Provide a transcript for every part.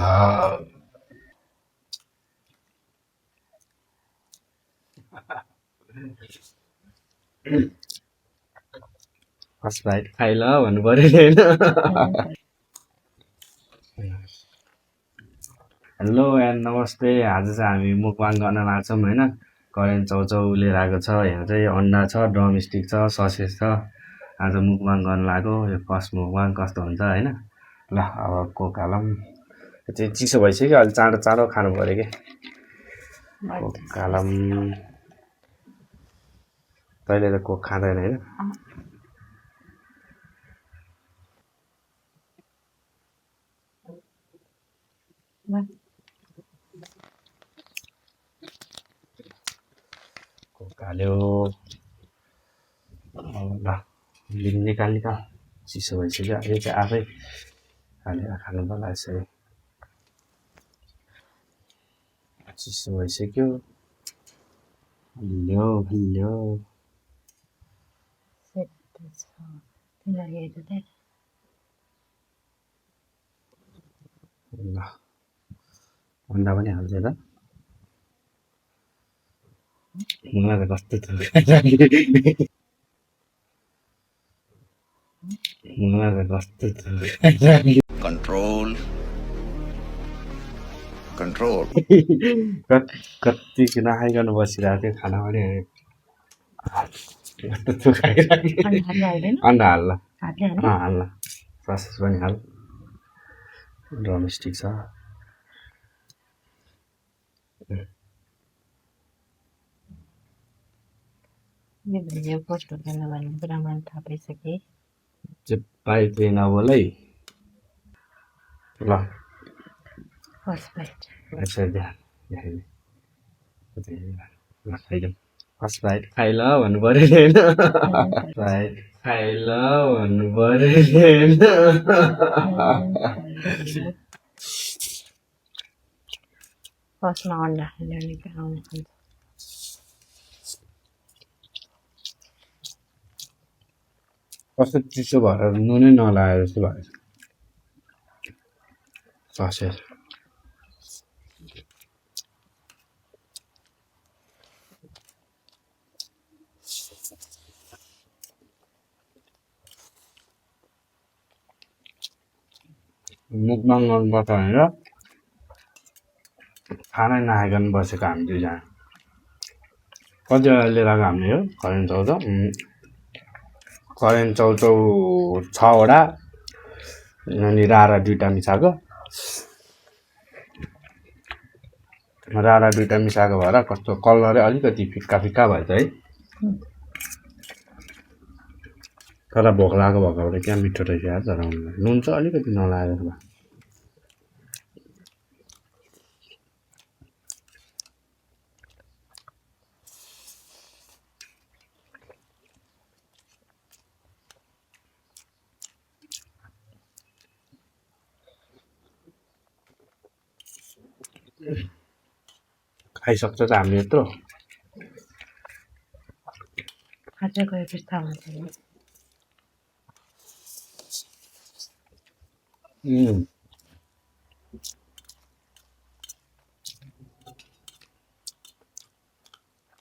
First bite खाइ ल भन्नु पर्यो नि होइन। हेलो एन्ड नमस्ते। आज चाहिँ हामी मुकबाङ गर्न लाग्छौँ होइन। करेन्ट चाउचाउ लिएर आएको छ। यहाँ चाहिँ अन्डा छ, ड्रमस्टिक छ, ससेज छ। आज मुकबाङ गर्न लाग्यो। यो फर्स्ट मुकबाङ कस्तो हुन्छ होइन। ल अब कोक हालौँ। चाहिँ चिसो भइसक्यो, अहिले चाँडो चाँडो खानु पऱ्यो कि। कोक हालौँ। तैँले त कोक खाँदैन होइन। कोक हाल्यो। ल निकाल चिसो भइसक्यो। यो चाहिँ आफै हालेर खानु पर्ला यसरी। चिसो भइसक्यो। हल्लियो हल्लियो। ल अन्डा पनि हाल्छ त। मलाई त कस्तो Control. Control. कति नखाइकन बसिरहेको थियो। खाना पनि अन्डा हाल्ला हाल्ला। ससेज पनि हाल। ड्रमस्टिक छ। यो भिडियो पोस्ट हुँदैन भने पुरा मन थाहा पाइसकेँ। चेप्पाइ चाहिँ नबोल है। ल फर्स्ट बाइट यसरी खाइदिउँ। फर्स्ट बाइट खाइ ल भन्नु पर्यो नि होइन। बाइट खाइ ल भन्नु पर्यो नि होइन। फर्स्टमा अन्डा हालेर निकाल्नु पर्छ। कस्तो चिसो भएर नुनै नलागे जस्तो भएको छ। ससेज मुकबाङ गर्नुपर्छ भनेर खानै नखाइकन बसेको हामी दुईजना। कतिवटा लिएर आएको हामीले हो करेन्ट चाउचाउ। करेन्ट चाउचाउ 6वटा अनि रारा 2टा मिसाएको। रारा 2टा मिसाएको भएर कस्तो कलरै अलिकति फिक्का फिक्का भएछ है। तर भोक लागेको भएकोबाट क्या मिठो रहेछ यार। तर नुन चाहिँ अलिकति नलागेको भए। खाइसक्छ त हामीले यत्रो। खाँदै गएपछि थाहा हुन्छ नि।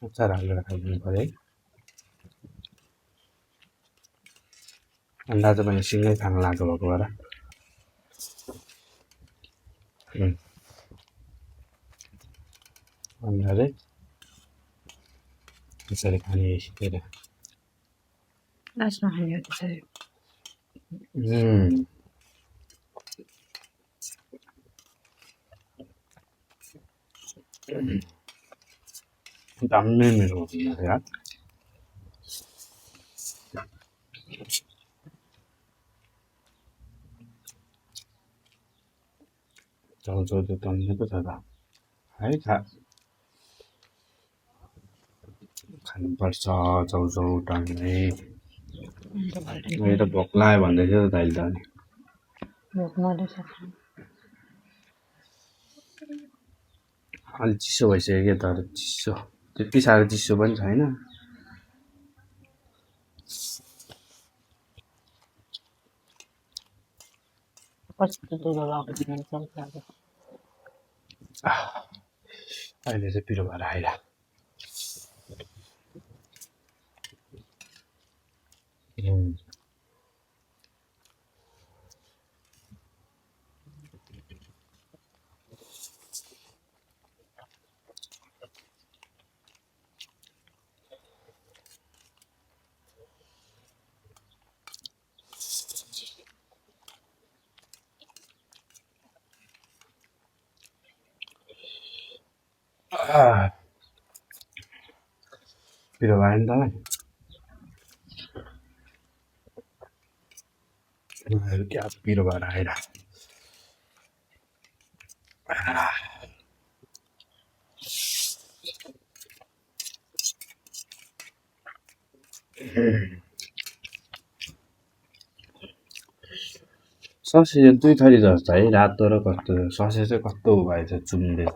अचार हालेर खाइदिनु पऱ्यो है। अन्डा चाहिँ मैले सिँगै खान लागेको भएको भएर। अन्डा चाहिँ यसरी खाने सिकेर। लास्टमा हाल्यो त्यसरी। दामी मिठो हुन्छ यार। चाउचाउ त तन्नेको छ त है। खानुपर्छ चाउचाउ टन्ने। मेरो भोक लाग्यो भन्दै थियो त अहिले त अनि। भोक मर्दैछ। अलि चिसो भइसक्यो क्या। तर चिसो त्यति साह्रो चिसो पनि छैन। कस्तो दुलो लाग्छ अहिले चाहिँ पिरो भएर आइला पिरो भयो नि तपाईँ क्या पिरो भएर आइला ससे चाहिँ 2 थरी जस्तो है रातो र कस्तो ससे चाहिँ कस्तो भएछ चुम्दै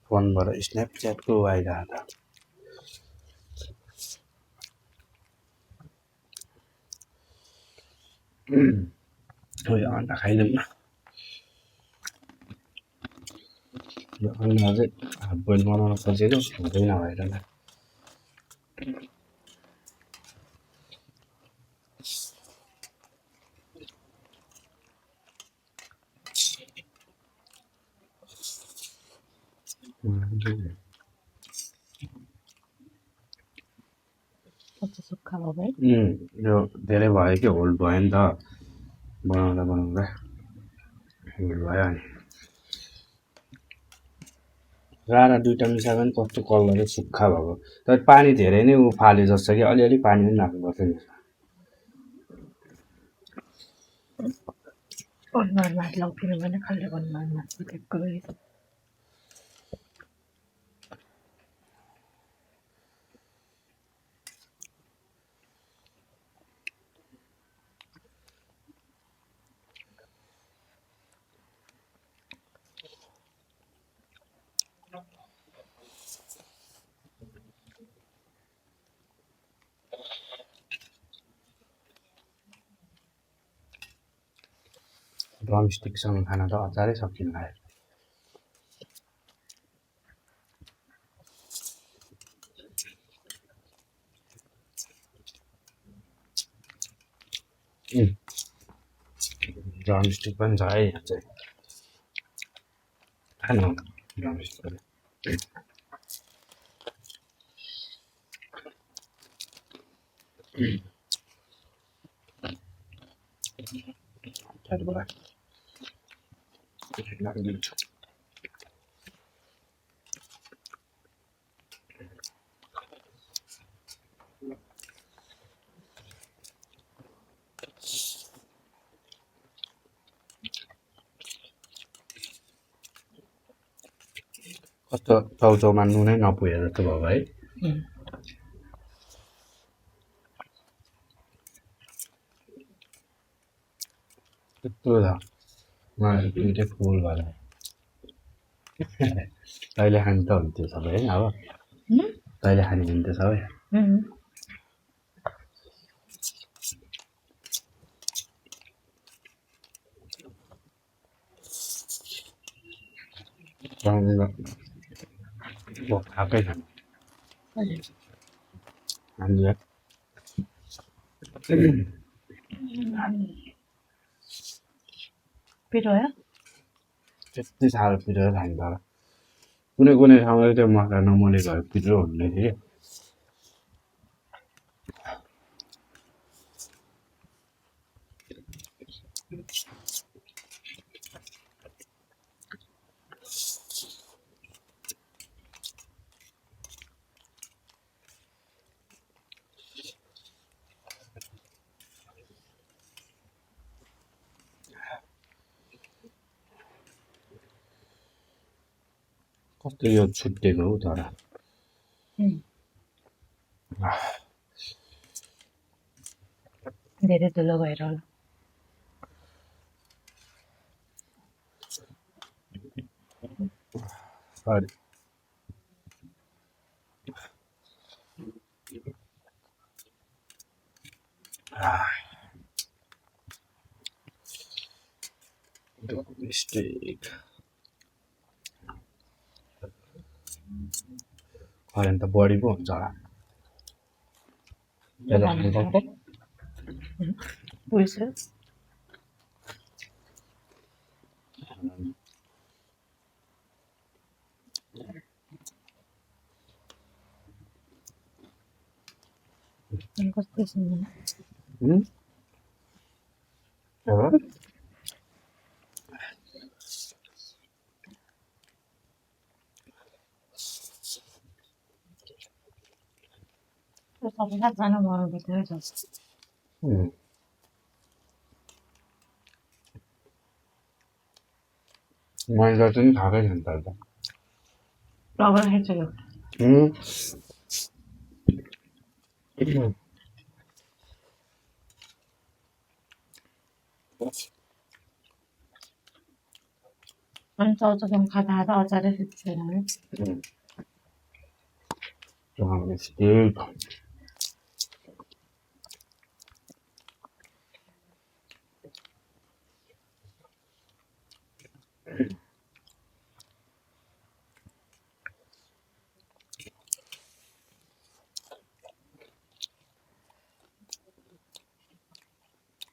फोनबाट स्न्यापच्याटको आइरहेको त यो अन्डा खाइदिउँ न यो अन्डा चाहिँ हाफ बोइल बनाउन खोजेको हुँदैन भएर न कस्तो सुक्खा भयो भाइ यो धेरै भयो कि होल्ड भयो नि त बनाउँदा बनाउँदा होल्ड भयो अनि रारा दुइटा मिसाएको नि कस्तो कलर सुक्खा भएको तर पानी धेरै नै उफाले जस्तो कि अलिअलि पानी पनि राख्नुपर्छ नि अनुहारमा हात लाउनु भने खालि अनुहारमा सुकेको रहेछ ड्रमस्टिकसँग खाना त अचारै सकिन लाग्यो ड्रमस्टिक पनि छ है यहाँ चाहिँ खानु ड्रमस्टिक पनि राखिदिन्छु कस्तो चाउचाउमा नुनै नपुगे जस्तो भयो है त्यत्रो छ मलाई दुइटै फुल भएर तैँले खाने त हुन्थ्यो सबै है अब तैँले खाने हुन्थ्यो सबै खाएकै खानु हामीलाई पिरो हो त्यति साह्रो पिरो खान्छ होला कुनै कुनै ठाउँमा त्यो मसला नमलेको भए पिरो हुँदै थियो कस्तो यो छुट्टिएको हौ तर धेरै ठुलो भएर होला Sorry. Mistake. करेन्ट त बढी पो हुन्छ होला बुझ्छु कस्तो सुन्नु सबैलाई जानु मन भित्रै छ मैले त नि खाएकै छैन त प्रबल खाइसक्यो अनि चौचौसम्म खाँदा खाँदा अचारै फिट्दैन है Mistake.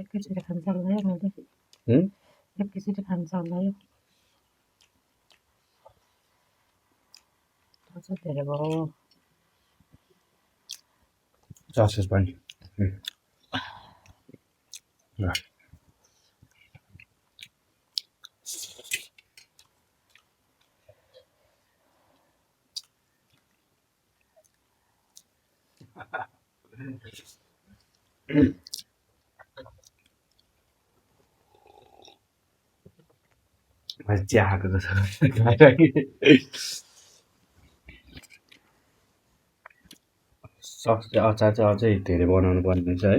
एकैचोटि खान सक्दैन मैले एकैचोटि खान सक्दैन अझ धेरै भयो Sausage पनि मैले चिया खाएको जस्तो सस चाहिँ अचार चाहिँ अझै धेरै बनाउनु पर्ने रहेछ है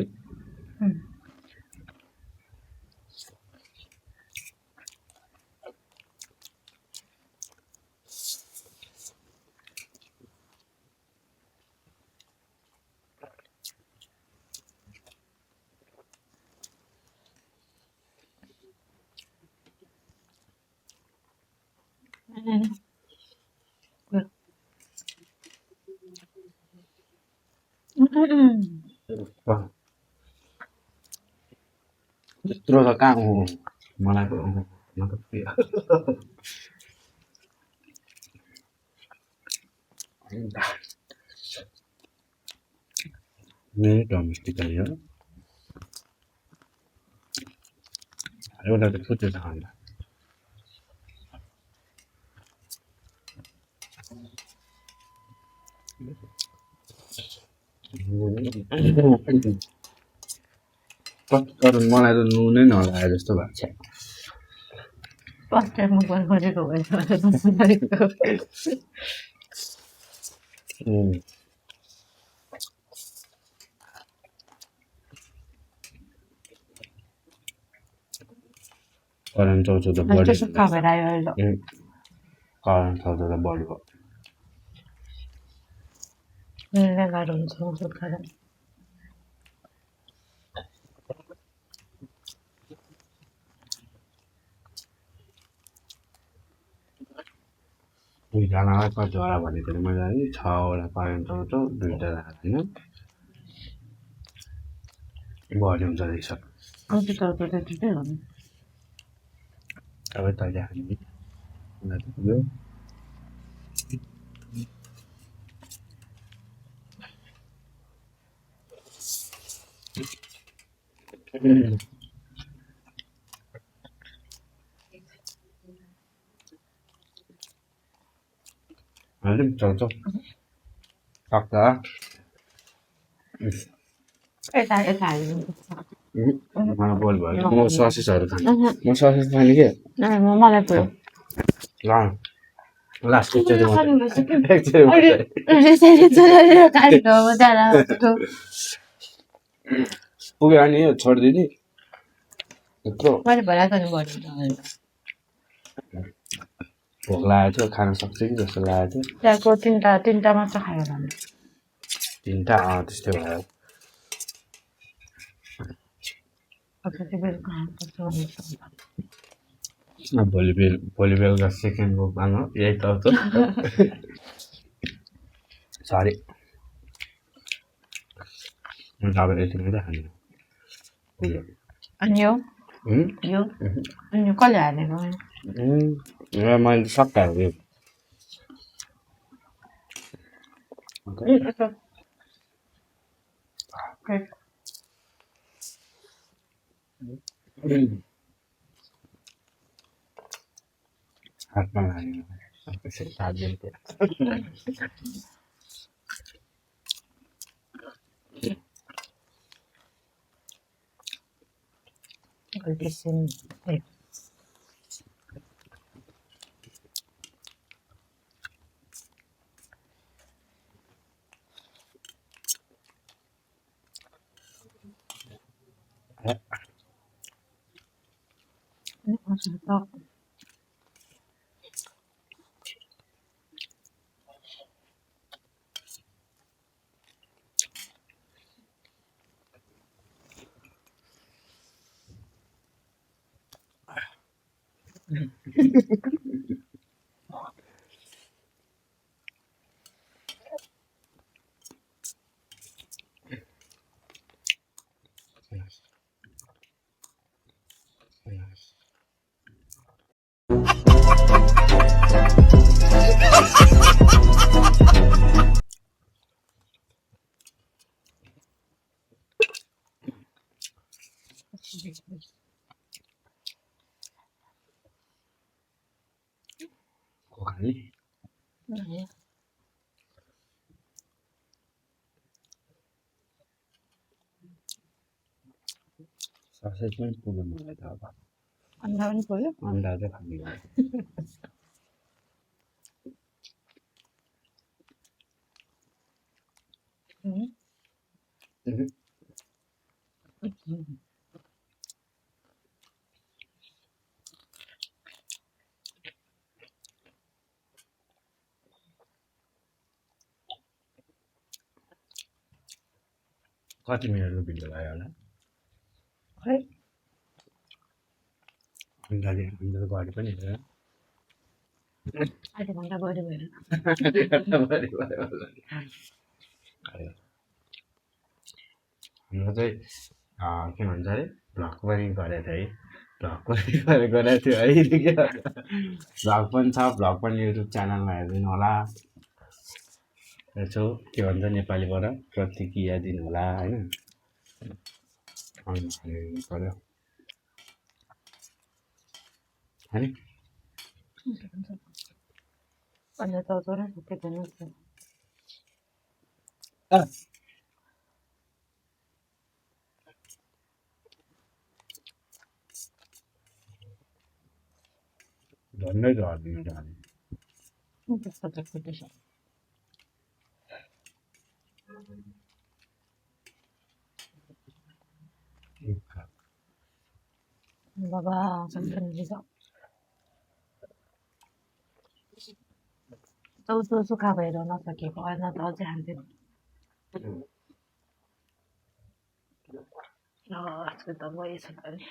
त्यत्रो त कहाँ हो मलाई त म त डोमेस्टिक हो एउटा त छुट्टै छ अन्त तर मलाई त नुनै नलागे जस्तो भएको छ फर्स्ट टाइम मोबाइल गरेको भए करेन्ट चौचौ त बढी सुक्खा भएर आयो अहिले करेन्ट चौचौ त बढी भयो गाह्रो हुन्छ सुक्खा दुईजनालाई कतिवटा भनेको थिएँ मैले है 6वटा करेन्ट चौचौ 2टा राखेको थिएन बढी हुन्छ रहेछ आउँछ चौचौ त ठिकै हो नि अब तैँले खाने हालिदिउँ चौचौ सक्छ यता यता हालिदिनु मलाई बोल भयो म ससेसहरू खाने म ससेस खाने के मलाई पुऱ्याउ ल लास्ट एकचोटि पुग्यो अनि छोडिदिने यत्रो भोक लागेको थियो खान सक्छ कि जस्तो लागेको थियो त्यहाँको तिनवटा मात्र खायो भने तिनवटा त्यस्तै भयो भोलि बेलुका सेकेन्ड बुकमा यही त सरी अब यति मात्रै खानु अनि यो अनि कसले हालेको मैले सक्का हाल्यो हातमा लाग्यो खाने ससेज पनि पुग्यो मलाई त अब अन्डा पनि पोल्यो अन्डा चाहिँ खाने कति मिनटको भिडियो भयो होला खै अन्डा गरे पनि हेरेर आधा घन्टा गऱ्यो भने हाम्रो चाहिँ के भन्छ अरे भ्लग पनि गरेको थियो है भ्लग पनि गरेको थियो है भ्लग पनि छ भ्लग पनि युट्युब च्यानलमा हेरिदिनु होला यसो के भन्छ नेपालीबाट प्रतिक्रिया दिनु होला होइन पऱ्यो होइन अन्डा चौचौँ र सबै गर्नु झन्डै झरिदिनु जाने त्यस्तो त फुटेछ बाबा सन्तानले त चौचो सुक्खा भएर नसकेको होइन त अझै हाल्थ्यो आजको त गएछ त नि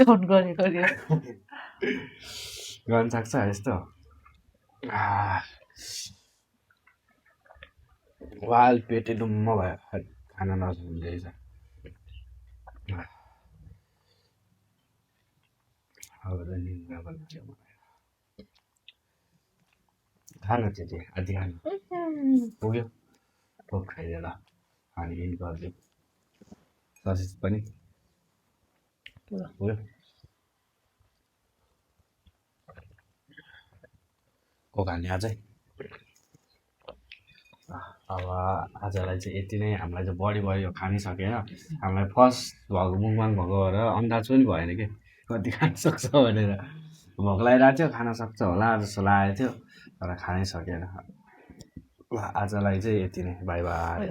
फोन गरेको गर्न सक्छ यस्तो वाल पेटे डुम्म भयो खाना नसक्दैछ अब त निन्द्रा लाग्यो मलाई खानु त्यति आधी खानु पुग्यो भोक खाइदिएर अनि गरिदिउँ ससेज पनि पुग्यो कोक हाल्ने अझै अब आजलाई चाहिँ यति नै हामीलाई चाहिँ बढी भयो खानै सकेन हामीलाई फर्स्ट भएको मुखबाङ भएको भएर अन्दाज पनि भएन कि कति खान सक्छ भनेर भोक लागिरहेको थियो खान सक्छ होला जस्तो लागेको थियो तर खानै सकेन ल आजलाई चाहिँ यति नै बाई बाई